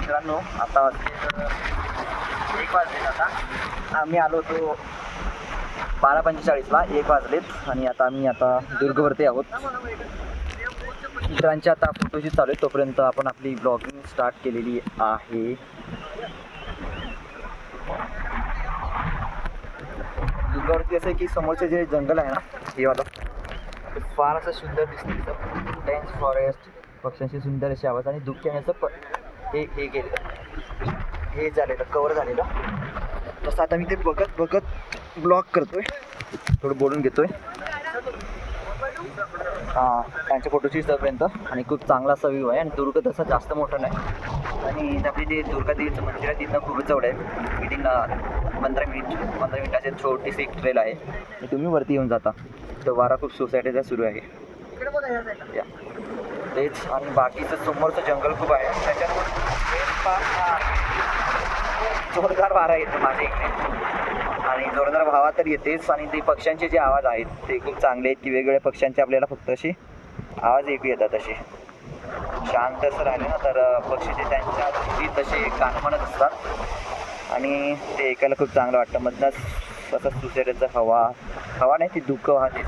मित्रांनो, आता वाजले 1 वाजले. आता आम्ही आलो होतो 12:45ला, 1 वाजलेत आणि आता आम्ही दुर्गवरती आहोत. मित्रांची आता फोटोशूट चालू आहे, तोपर्यंत आपण आपली ब्लॉगिंग स्टार्ट केलेली आहे. दुर्गावरती असं आहे की समोरचे जे जंगल आहे ना, हे वाला फार असं सुंदर दिसतं. डेन्स फॉरेस्ट, पक्ष्यांची सुंदर अशी आवाज आणि धुक्याचं हे झालेलं, कवर झालेलं. तसं आता मी ते बघत ब्लॉग करतोय, थोडं बोलून घेतोय. त्यांच्या फोटोची तोपर्यंत आणि खूप चांगला असा व्ह्यू आहे. आणि दुर्ग तसा जास्त मोठा नाही आणि आपली जे दुर्गादेवीचं मंदिर आहे तिथनं खूप जवळ आहे. विदिन 15 मिनिटाचे छोटीशी एक ट्रेल आहे. तुम्ही वरती येऊन जाता. तर वारा खूप सोसायटीचा सुरू आहे तेच. आणि बाकीचं समोरचं जंगल खूप आहे, त्याच्यावर जोरदार वारा येतो माझ्या इकडे आणि जोरदार हवा तर येतेच. आणि ते पक्ष्यांचे जे आवाज आहेत ते खूप चांगले आहेत की वेगवेगळ्या पक्ष्यांचे आपल्याला फक्त असे आवाज ऐकू येतात. असे शांत असं राहिले ना तर पक्षी ते त्यांच्या तसे कानमनच असतात आणि ते ऐकायला खूप चांगलं वाटतं. मधनंच असं सुसायटीचं हवा नाही ती धुकं वाहते.